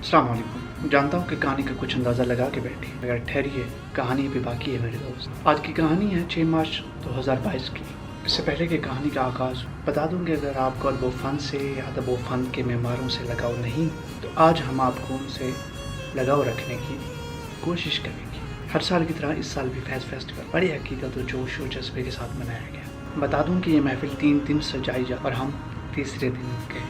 अस्सलाम वालेकुम। जानता हूँ कि कहानी का कुछ अंदाज़ा लगा के बैठी, मगर ठहरिए, कहानी अभी बाकी है मेरे दोस्त। आज की कहानी है 6 मार्च 2022 की। इससे पहले कि कहानी का आगाज़ बता दूँगी, अगर आपको अदब फ़न से या अदब फ़न के मेमारों से लगाव नहीं, तो आज हम आपको उनसे लगाव रखने की कोशिश करेंगे। हर साल की तरह इस साल भी फैज़ फेस्टिवल बड़ी हकीकत और जोश और जज्बे के साथ मनाया गया। बता दूँ कि ये महफिल 3 दिन सजाई जा और हम तीसरे दिन के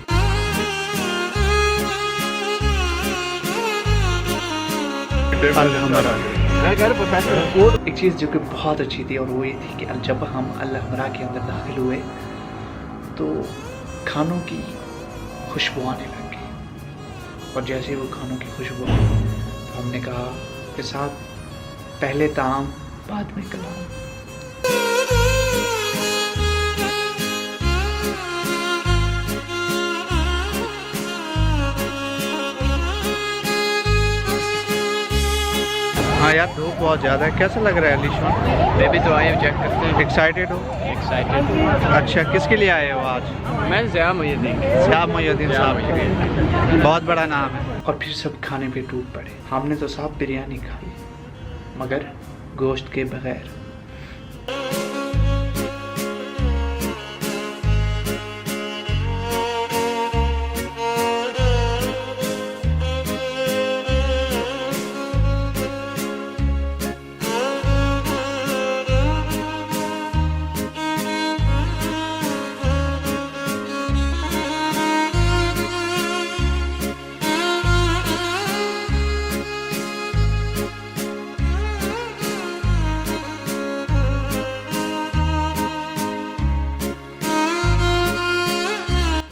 एक चीज़ जो कि बहुत अच्छी थी और वो ये थी कि जब हम अल-हमरा के अंदर दाखिल हुए तो खानों की खुशबू आने लग गई, और जैसे वो खानों की खुशबू आई तो हमने कहा कि साहब पहले ताम बाद में कलाम। हाँ यार, धूप बहुत ज़्यादा है। कैसा लग रहा है अलीशान? मैं भी तो आए चेक करते हैं। एक्साइटेड हो? एक्साइटेड। अच्छा, किसके लिए आए हो आज? मैं ज़िया मुहिउद्दीन साहब, बहुत बड़ा नाम है। और फिर सब खाने पे टूट पड़े। हमने तो साहब बिरयानी खाई, मगर गोश्त के बगैर।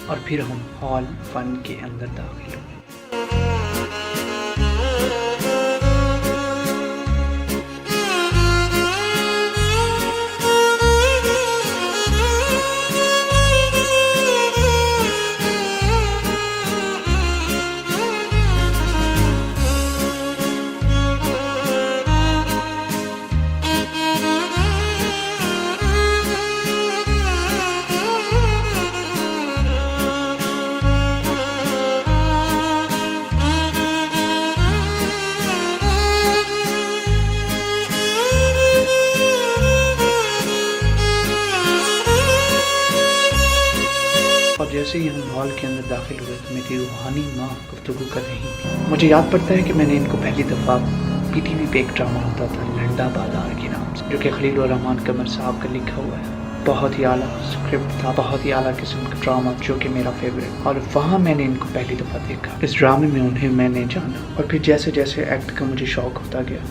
और फिर हम हॉल फन के अंदर दाखिल हुए। और जैसे ही हम हॉल के अंदर दाखिल हुए तो मेरी रूहानी माँ गुफ्तगू कर रही थी। मुझे याद पड़ता है कि मैंने इनको पहली दफ़ा पीटीवी पे एक ड्रामा होता था लंडा बाजार के नाम से, जो कि खलील उर रहमान कमर साहब का लिखा हुआ है। बहुत ही आला स्क्रिप्ट था, बहुत ही आला किस्म का ड्रामा, जो कि मेरा फेवरेट। और वहाँ मैंने इनको पहली दफ़ा देखा। इस ड्रामे में उन्हें मैंने जाना, और फिर जैसे जैसे एक्ट का मुझे शौक़ होता गया,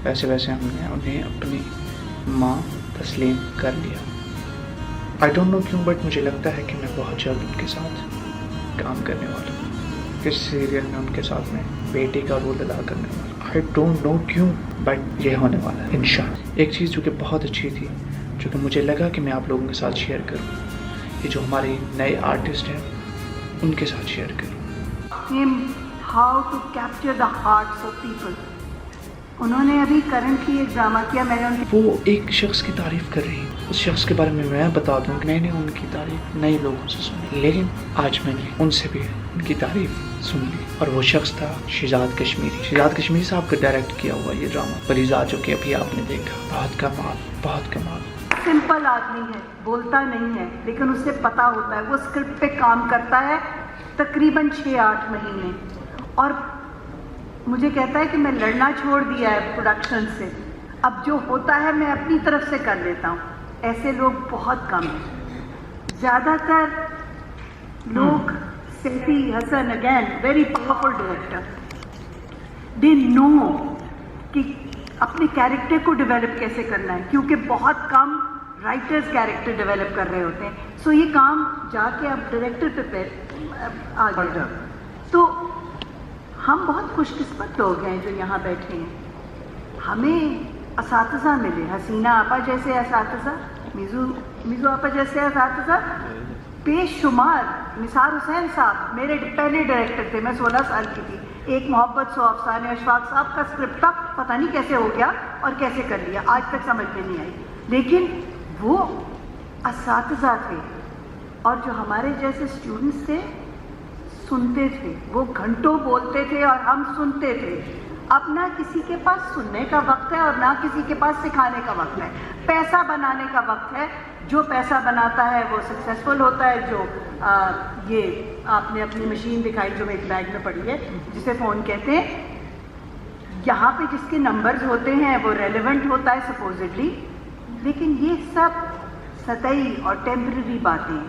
वैसे वैसे हमने उन्हें अपनी माँ तस्लीम कर लिया। आई डोंट नो क्यों, बट मुझे लगता है कि मैं बहुत जल्द उनके साथ काम करने वाला हूँ। इस सीरियल में उनके साथ में बेटे का रोल अदा करने वाला। आई डोंट नो क्यों, बट ये होने वाला है इंशाल्लाह। एक चीज़ जो कि बहुत अच्छी थी, जो कि मुझे लगा कि मैं आप लोगों के साथ शेयर करूँ, ये जो हमारे नए आर्टिस्ट हैं उनके साथ शेयर करूँ। How to capture the hearts of people. उन्होंने अभी करंटली एक ड्रामा किया, मैंने वो एक शख्स की तारीफ़ कर रही हूँ। उस शख्स के बारे में मैं बता दूँ कि मैंने उनकी तारीफ़ नए लोगों से सुनी, लेकिन आज मैंने उनसे भी उनकी तारीफ़ सुन ली, और वो शख्स था शिजात कश्मीरी। शिजात कश्मीरी साहब का डायरेक्ट किया हुआ ये ड्रामा परिजा, जो कि अभी आपने देखा। बहुत कमाल, बहुत कमाल। सिंपल आदमी है, बोलता नहीं है, लेकिन उसे पता होता है। वो स्क्रिप्ट पे काम करता है तकरीबन 6-8 महीने, और मुझे कहता है कि मैं लड़ना छोड़ दिया है प्रोडक्शन से, अब जो होता है मैं अपनी तरफ से कर लेता हूँ। ऐसे लोग बहुत कम हैं। ज़्यादातर लोग Saifi Hasan, again very powerful director, they know कि अपने कैरेक्टर को डेवलप कैसे करना है, क्योंकि बहुत कम राइटर्स कैरेक्टर डेवलप कर रहे होते हैं। सो ये काम जाके अब डायरेक्टर पे आ गया। तो हम बहुत खुशकिस्मत लोग हैं जो यहाँ बैठे हैं। हमें असातिज़ा मिले, हसीना आपा जैसे असातिज़ा, मिज़ू आपा जैसे असातिज़ा, बेशुमार। निसार हुसैन साहब मेरे पहले डायरेक्टर थे, मैं 16 साल की थी। एक मोहब्बत सो अफसाने अशफाक साहब का स्क्रिप्ट था, पता नहीं कैसे हो गया और कैसे कर लिया, आज तक समझ में नहीं आई। लेकिन वो असातिज़ा थे और जो हमारे जैसे स्टूडेंट्स थे सुनते थे, वो घंटों बोलते थे और हम सुनते थे। अब ना किसी के पास सुनने का वक्त है और ना किसी के पास सिखाने का वक्त है, पैसा बनाने का वक्त है। जो पैसा बनाता है वो सक्सेसफुल होता है। जो ये आपने अपनी मशीन दिखाई जो एक बैग में पड़ी है जिसे फ़ोन कहते हैं, यहाँ पे जिसके नंबर्स होते हैं वो रेलेवेंट होता है सपोजिटली, लेकिन ये सब सतही और टेम्पररी बातें।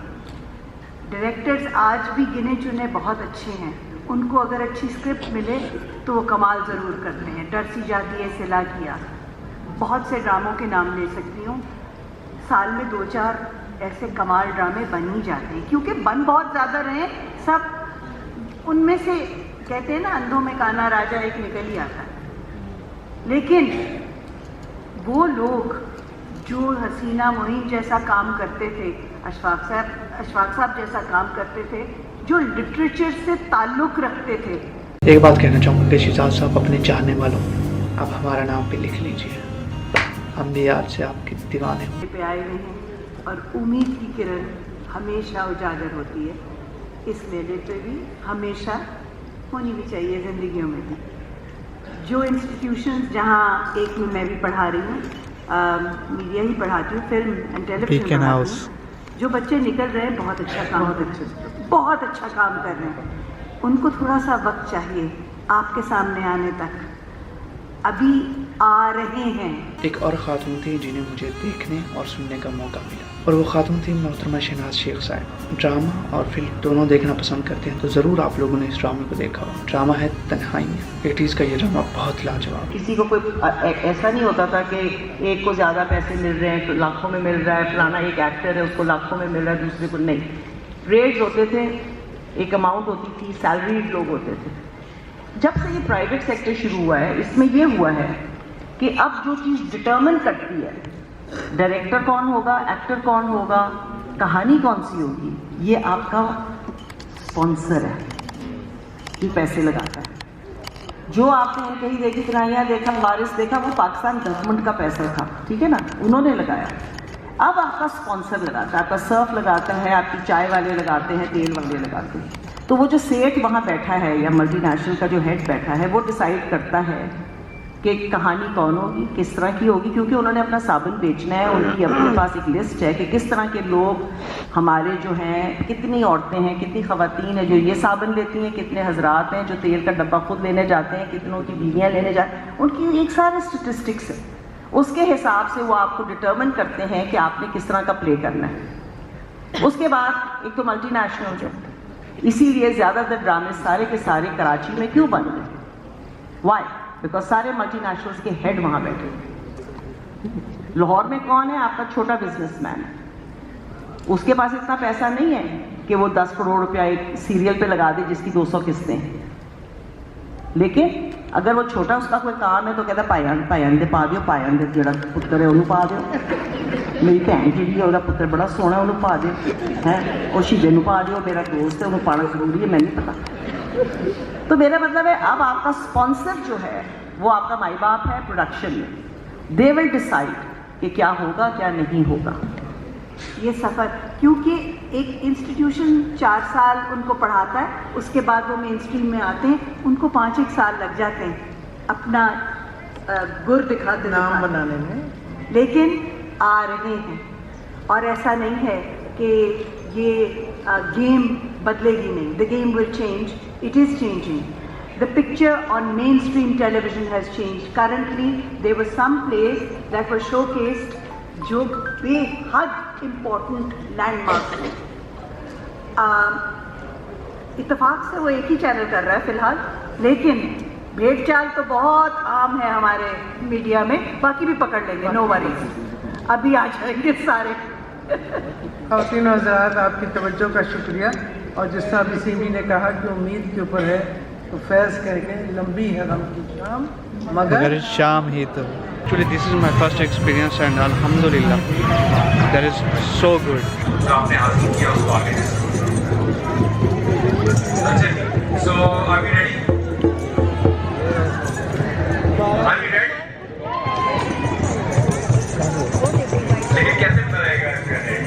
डायरेक्टर्स आज भी गिने चुने बहुत अच्छे हैं, उनको अगर अच्छी स्क्रिप्ट मिले तो वो कमाल ज़रूर करते हैं। डर सी जाती है सिला किया, बहुत से ड्रामों के नाम ले सकती हूँ। साल में 2-4 ऐसे कमाल ड्रामे बन ही जाते हैं, क्योंकि बन बहुत ज़्यादा रहे सब। उनमें से कहते हैं ना, अंधों में काना राजा एक निकल ही आता है। लेकिन वो लोग जो हसीना मोइन जैसा काम करते थे, अशफाक साहब जैसा काम करते थे, जो लिटरेचर से ताल्लुक़ रखते थे। एक बात कहना चाहूँगा कि शिजात साहब, अपने चाहने वालों आप हमारा नाम पे लिख लीजिए, हम भी आज से आपके दीवाने पे आए हुए हैं और उम्मीद की किरण हमेशा उजागर होती है। इस मेले पे भी हमेशा होनी भी चाहिए ज़िंदगियों में भी। जो इंस्टीट्यूशंस जहाँ एक में मैं भी पढ़ा रही हूँ, मीडिया ही पढ़ाती हूँ, फिल्म एंड टेलीविजन पढ़ाती हूँ। जो बच्चे निकल रहे हैं बहुत अच्छा काम कर रहे हैं। उनको थोड़ा सा वक्त चाहिए आपके सामने आने तक, अभी आ रहे हैं। एक और ख़ातून थी जिन्हें मुझे देखने और सुनने का मौका मिला, और वो ख़ातून थी मोहतरमा शहनाज शेख साहब। ड्रामा और फिल्म दोनों देखना पसंद करते हैं तो ज़रूर आप लोगों ने इस ड्रामे को देखा हो। ड्रामा है तन्हाइयाँ। 80s का ये ड्रामा बहुत लाजवाब। किसी को कोई ऐसा नहीं होता था कि एक को ज़्यादा पैसे मिल रहे हैं तो लाखों में मिल रहा है, फलाना एक एक्टर है उसको लाखों में मिल रहा है, दूसरे को नहीं। रेट्स होते थे, एक अमाउंट होती थी, सैलरीड लोग होते थे। जब से ये प्राइवेट सेक्टर शुरू हुआ है, इसमें ये हुआ है कि अब जो चीज़ डिटर्मिन करती है डायरेक्टर कौन होगा, एक्टर कौन होगा, कहानी कौन सी होगी, ये आपका स्पॉन्सर है, ये पैसे लगाता है। जो आपने कहीं देखी, तन्हाइयाँ देखा, वारिस देखा, वो पाकिस्तान गवर्नमेंट का पैसा था, ठीक है ना, उन्होंने लगाया। अब आपका स्पॉन्सर लगाता है, आपका सर्फ लगाता है, आपकी चाय वाले लगाते हैं, तेल वाले लगाते हैं। तो वो जो सेठ वहाँ बैठा है या मल्टीनेशनल का जो हेड बैठा है, वो डिसाइड करता है कि कहानी कौन होगी, किस तरह की होगी, क्योंकि उन्होंने अपना साबुन बेचना है। उनकी अपने पास एक लिस्ट है कि किस तरह के लोग हमारे जो हैं, कितनी औरतें हैं, कितनी ख़वातीन हैं जो ये साबुन लेती हैं, कितने हजरात हैं जो तेल का डब्बा खुद लेने जाते हैं, कितनों की बीवियाँ लेने जाते हैं। उनकी एक सारे स्टेटिस्टिक्स है, उसके हिसाब से वो आपको डिटर्मिन करते हैं कि आपने किस तरह का प्ले करना है। उसके बाद एक तो मल्टीनेशनल जो, इसीलिए ज़्यादातर ड्रामे सारे के सारे कराची में क्यों बन गए, वाई, बिकॉज सारे मल्टीनेशनल्स के हेड वहाँ बैठे। लाहौर में कौन है, आपका छोटा बिजनेसमैन है, उसके पास इतना पैसा नहीं है कि वो 10 करोड़ रुपया एक सीरियल पे लगा दे जिसकी 200 किस्तें हैं। लेकिन अगर वो छोटा, उसका कोई काम है तो कहता पायन दे पा दियो, पायन दे जोड़ा पुत्र है उन्होंने पा दियो, मेरी भैन जी है उसका पुत्र बड़ा सोहना उन्होंने पा दियो है, और शीजे को पा दियो, मेरा दोस्त है उन्होंने पाना जरूरी है, मैं नहीं पता। तो मेरा मतलब है अब आपका स्पॉन्सर जो है वो आपका माई बाप है प्रोडक्शन में। दे विल डिसाइड कि क्या होगा क्या नहीं होगा ये सफ़र, क्योंकि एक इंस्टीट्यूशन 4 साल उनको पढ़ाता है, उसके बाद वो मेन स्ट्रीम में आते हैं, उनको 5-1 साल लग जाते हैं अपना गुर दिखाते नाम बनाने में, लेकिन आ रहे हैं। और ऐसा नहीं है कि ये गेम बदलेगी नहीं, the game will change, it is changing. The picture on mainstream television has changed. Currently, there were some plays that were showcased जो बेहद इम्पोर्टेंट लैंडमार्क्स हैं। इत्तेफाक से वो एक ही चैनल कर रहा है फ़िलहाल, लेकिन भेड़ चाल तो बहुत आम है हमारे मीडिया में, बाकी भी पकड़ लेंगे, नो वरीज। अभी आ जाएंगे सारे। ख़वातीन व हज़रात, आपकी तवज्जो का शुक्रिया। और जिस तरह अभी सिंधी ने कहा कि उम्मीद के ऊपर है, तो फैज़ करके लंबी है गम की शाम मगर शाम ही तो। Actually, this is my first experience and Alhamdulillah, that is so good. जो आपने हासिल किया उसको आगे अच्छा। So are we ready? Are we ready? लेकिन कैसे पता रहेगा इसका ready?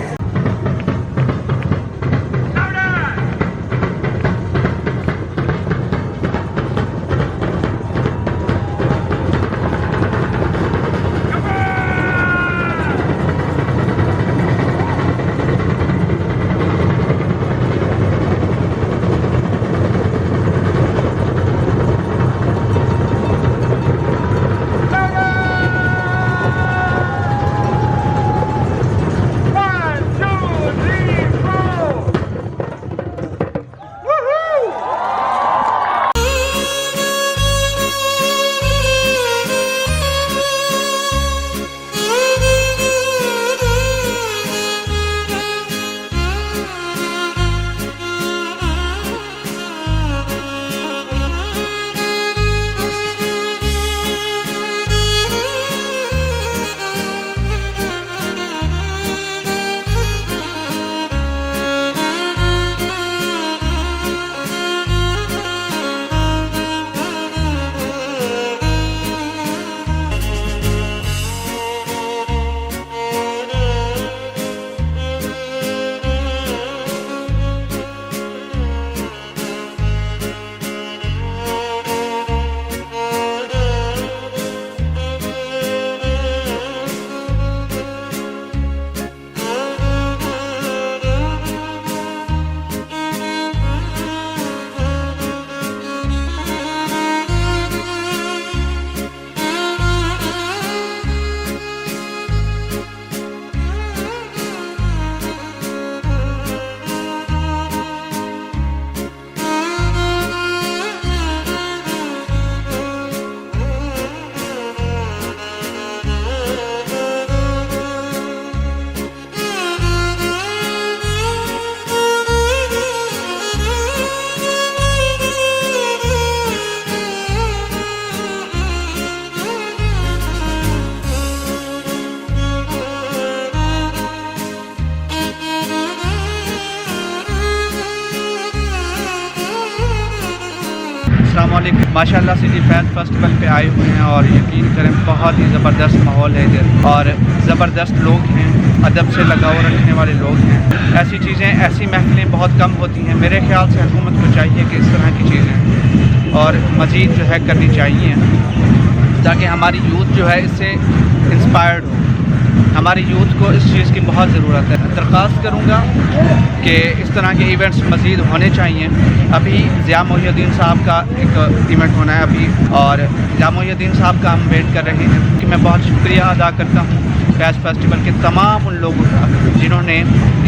अस्सलामुअलैकुम। माशाल्लाह सिटी फैज़ फेस्टिवल पे आए हुए हैं और यकीन करें बहुत ही ज़बरदस्त माहौल है इधर और ज़बरदस्त लोग हैं, अदब से लगाव रखने वाले लोग हैं। ऐसी चीज़ें, ऐसी महफिलें बहुत कम होती हैं। मेरे ख्याल से हुकूमत को चाहिए कि इस तरह की चीज़ें और मज़ीद जो है करनी चाहिए ताकि हमारी यूथ जो है इससे इंस्पायर्ड हो। हमारी यूथ को इस चीज़ की बहुत ज़रूरत है। दरख्वास्त करूँगा कि इस तरह के इवेंट्स मज़ीद होने चाहिए। अभी ज़िया मोहिउद्दीन साहब का एक इवेंट होना है अभी, और ज़िया मोहिउद्दीन साहब का हम वेट कर रहे हैं कि मैं बहुत शुक्रिया अदा करता हूँ फैज़ फेस्टिवल के तमाम उन लोगों का जिन्होंने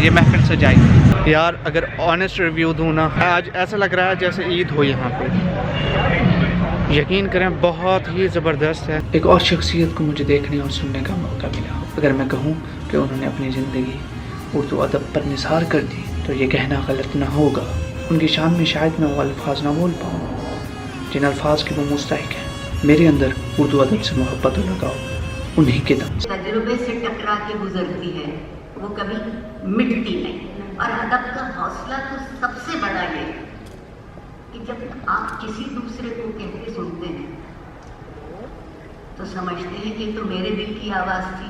ये महफिल सजाई। यार अगर ऑनेस्ट रिव्यू दूँ ना, आज ऐसा लग रहा है जैसे ईद हो यहाँ पे। यकीन करें बहुत ही ज़बरदस्त है। एक और शख्सियत को मुझे देखने और सुनने का मौका मिला। अगर मैं कहूँ कि उन्होंने अपनी ज़िंदगी उर्दू अदब पर निसार कर दी तो ये कहना गलत ना होगा। उनकी शान में शायद मैं वो अल्फाज ना बोल पाऊँ जिन अल्फाज के वो मुस्तहिक हैं। मेरे अंदर उर्दू अदब से मोहब्बत और लगाव उन्हीं के दम से। तजुर्बे से टकरा के गुजरती है, वो कभी मिटती नहीं। और अदब का हौसला तो सबसे बड़ा ये कि जब आप किसी दूसरे को कहते सुनते हैं तो समझते हैं कि तो मेरे दिल की आवाज़ थी,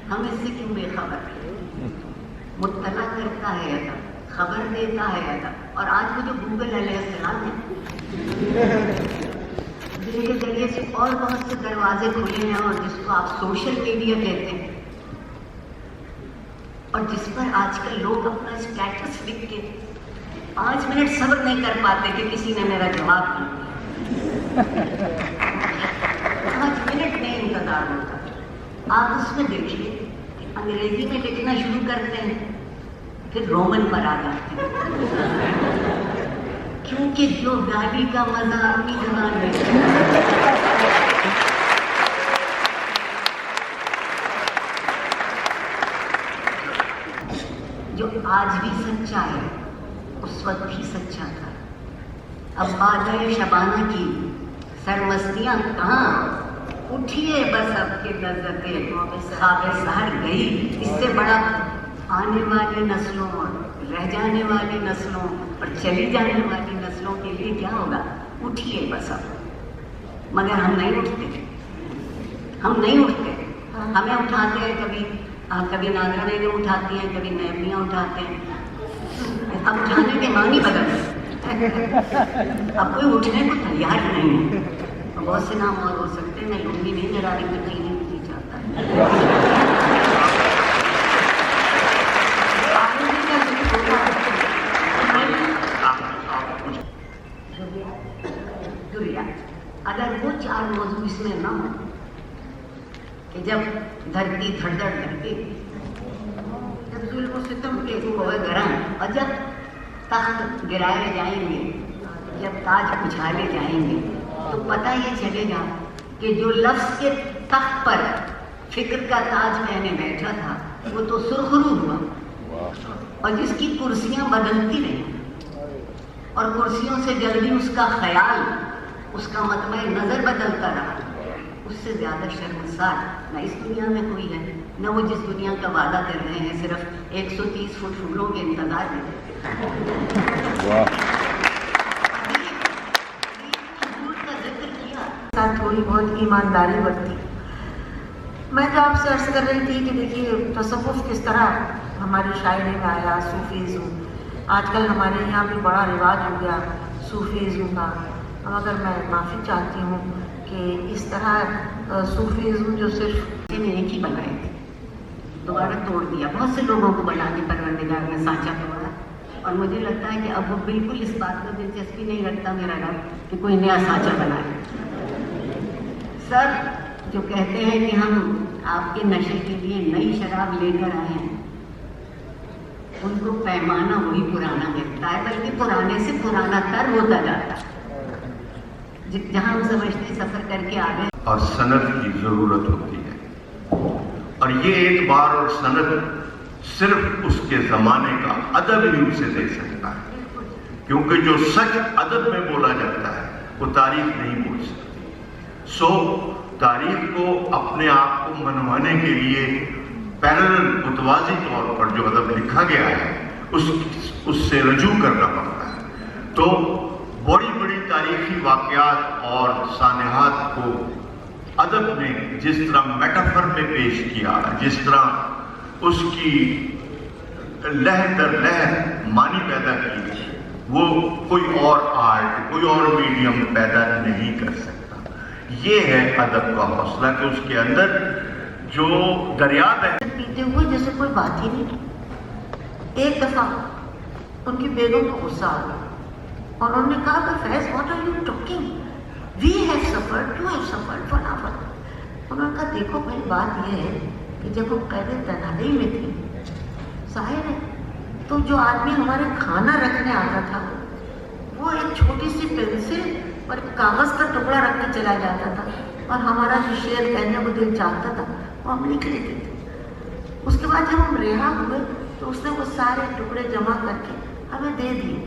हम इससे क्यों बेखबर थे। मुत्तला करता है अदब, खबर देता है अदब। और आज वो जो गूगल अलैहिस्सलाम है जिसके जरिए से और बहुत से दरवाजे खुले हैं और जिसको आप सोशल मीडिया कहते हैं और जिस पर आजकल लोग अपना स्टेटस लिख के 5 मिनट सब्र नहीं कर पाते कि किसी ने मेरा जवाब नहीं दिया। 5 मिनट नहीं इंतजार होता। आप उसमें देखिए कि अंग्रेजी में लिखना शुरू करते हैं, फिर रोमन पर आ जाते हैं, क्योंकि जो गाली का मजा अपनी जबान में जो आज भी सच्चा है उस वक्त भी सच्चा था। अब बादल शबाना की सरमस्तियां कहाँ, उठिए बस अब के लज़्ज़ते ख्वाब सहर गई। इससे बड़ा आने वाली नस्लों और रह जाने वाली नस्लों और चली जाने वाली नस्लों के लिए क्या होगा? उठिए बस अब। मगर हम नहीं उठते, हम नहीं उठते। हमें उठाते हैं कभी नादरा ने उठाती हैं, कभी नैमियाँ उठाते हैं। अब उठाने के मानी बदल अब कोई उठने को तैयार नहीं है। बहुत से नाम और हो सकते हैं, मैं लूंगी नहीं, मेरा भी कुछ नहीं चाहता दुनिया। अगर वो चार मौजूद इसमें ना हो कि जब धरती धड़धड़ धरती, जब जुल्म सितम के कोए गरम, और जब तख्त गिराए जाएंगे, जब ताज उछाले जाएंगे, तो पता ये चलेगा कि जो लफ्ज के तख्त पर फिक्र का ताज पहने बैठा था वो तो सुरखरू हुआ, और जिसकी कुर्सियां बदलती रही और कुर्सियों से जल्दी उसका ख्याल, उसका मतमय नजर बदलता रहा, उससे ज्यादा शर्मसार न इस दुनिया में कोई है, न वो जिस दुनिया का वादा कर रहे हैं सिर्फ 130 फुट फूलों के इंतजार में। साथ थोड़ी बहुत ईमानदारी बरती। मैं जो आपसे अर्ज कर रही थी कि देखिए तसव्वुफ किस तरह हमारी शायरी में आया, सूफीज़्म। आजकल हमारे यहाँ भी बड़ा रिवाज हो गया सूफीज़्म का, मगर मैं माफ़ी चाहती हूँ कि इस तरह सूफीज़्म जो सिर्फ एक ही बनाए थे, दोबारा तोड़ दिया। बहुत से लोगों को बनाने परवरदिगार ने सांचा तोड़ा, और मुझे लगता है कि अब वो बिल्कुल इस बात में दिलचस्पी नहीं रखता मेरा रब कि कोई नया सांचा बनाए। सर जो कहते हैं कि हम आपके नशे के लिए नई शराब लेकर आए हैं, उनको पैमाना वही पुराना मिलता है, बल्कि पुराने से पुराना तर होता जाता है। जहाँ हम समझते सफर करके आ गए, और सनद की जरूरत होती है, और ये एक बार और सनद सिर्फ उसके जमाने का अदब ही उसे दे सकता है, क्योंकि जो सच अदब में बोला जाता है वो तारीख नहीं बोल सकती। सो तारीख को अपने आप को मनवाने के लिए पैरेलल मुतवाज़ी तौर पर जो अदब लिखा गया है उससे रजू करना पड़ता है। तो बड़ी बड़ी तारीखी वाक़यात और सानहात को अदब ने जिस तरह मेटाफर में पेश किया, जिस तरह उसकी लहर दर लहर मानी पैदा की, वो कोई और आर्ट, कोई और मीडियम पैदा नहीं कर सकता। ये है अदब का हौसला कि उसके अंदर जो दरिया बहती पीते हुए जैसे कोई बात ही नहीं। एक दफा उनकी बेगम को गुस्सा आ गया और उन्होंने कहा कि Faiz what are you talking, we have suffered, you have suffered, फटाफट। उन्होंने कहा देखो भाई बात यह है कि जब हम कैद तन्हाई में थे, जाहिर है तो जो आदमी हमारे खाना रखने आता था वो एक छोटी सी पेंसिल और कागज का टुकड़ा रख के चला जाता था, और हमारा जो शेर कहने को दिल चाहता था वो हम लिख लेते थे। उसके बाद जब हम रिहा हुए तो उसने वो सारे टुकड़े जमा करके हमें दे दिए।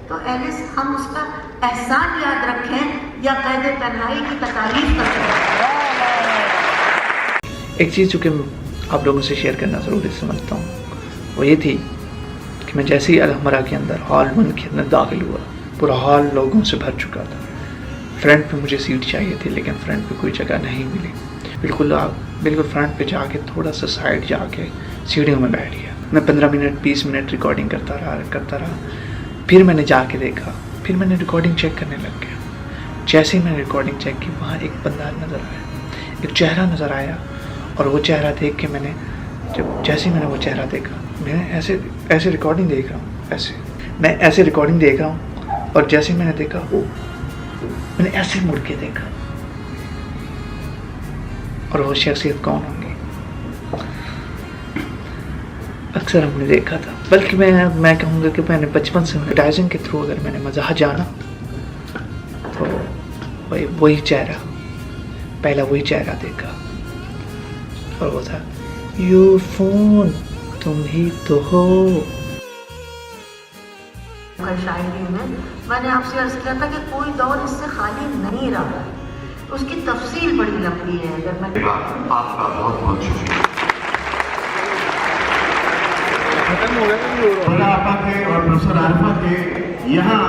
तो एलिस हम उसका एहसान याद रखें या कैद तन्हाई की तकालीफ करें। एक चीज़ जो कि आप लोगों से शेयर करना ज़रूरी समझता हूँ वो ये थी कि मैं जैसे ही अलहमरा के अंदर हॉल 1 के अंदर दाखिल हुआ, पूरा हॉल लोगों से भर चुका था। फ्रंट पे मुझे सीट चाहिए थी लेकिन फ्रंट पे कोई जगह नहीं मिली। बिल्कुल फ्रंट पे जाके थोड़ा सा साइड जाके सीढ़ियों में बैठ गया। मैं 15 मिनट 20 मिनट रिकॉर्डिंग करता रहा। फिर मैंने जाके देखा, फिर मैंने रिकॉर्डिंग चेक करने लग गया। जैसे ही मैंने रिकॉर्डिंग चेक की वहाँ एक बंदा नज़र आया, एक चेहरा नज़र आया, और वो चेहरा देख के जैसे ही मैंने वो चेहरा देखा, मैं ऐसे रिकॉर्डिंग देख रहा हूँ, मैं ऐसे रिकॉर्डिंग देख रहा हूँ, और जैसे ही मैंने देखा मैंने ऐसे मुड़ के देखा, और वो शख्सियत कौन होंगी? अक्सर हमने देखा था, बल्कि मैं कहूँगा कि मैंने बचपन से एडवर्टाइजिंग के थ्रू अगर मैंने मज़ा जाना तो वही चेहरा, पहला वही चेहरा देखा और वो था योर फोन, तुम ही तो हो। शायरी में मैंने आपसे अर्ज किया था कि कोई दौर इससे खाली नहीं रहा, उसकी तफसील बड़ी लंबी है। अगर मैं आपका बहुत बहुत शुक्रिया। आपा के और प्रोफेसर आरिफा के यहाँ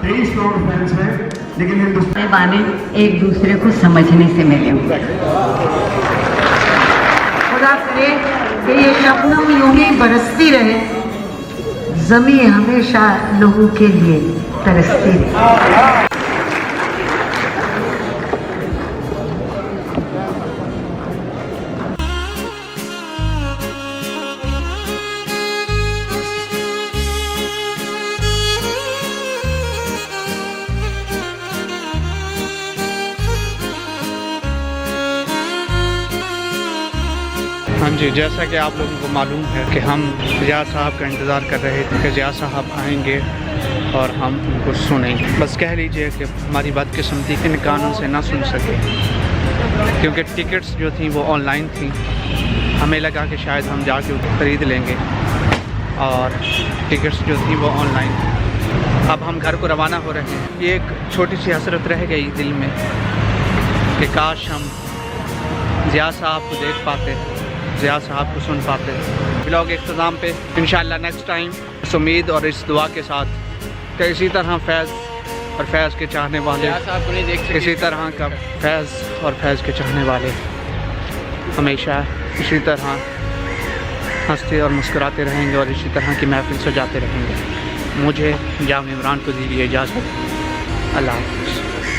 23 करोड़ फैंस हैं, लेकिन हिंदुस्तान बाने एक दूसरे को समझने से मिले। खुदा करे कि ये शबनम यूं ही बरसती रहे, ज़मीं हमेशा लोगों के लिए तरसती रहे। हाँ जी, जैसा कि आप लोगों को मालूम है कि हम ज़िया साहब का इंतज़ार कर रहे थे कि ज़िया साहब आएंगे और हम उनको सुनेंगे। बस कह लीजिए कि हमारी बदकिस्मती इन कानों से ना सुन सके, क्योंकि टिकट्स जो थी वो ऑनलाइन थी। हमें लगा कि शायद हम जाके ख़रीद लेंगे और टिकट्स जो थी वो ऑनलाइन थी। अब हम घर को रवाना हो रहे हैं। ये एक छोटी सी हसरत रह गई दिल में कि काश हम ज़िया साहब को देख पाते, ज़िया साहब को सुन पाते। ब्लॉग इख्तिताम पे इंशाअल्लाह नेक्स्ट टाइम इस उम्मीद और इस दुआ के साथ कि इसी तरह फैज़ और फैज़ के चाहने वाले इसी तरह का फैज़ और फैज़ के चाहने वाले हमेशा इसी तरह हंसते और मुस्कुराते रहेंगे और इसी तरह की महफिल सजाते रहेंगे। मुझे जाम इमरान को दीजिए इजाज़त। अल्लाह हाफ़िज़।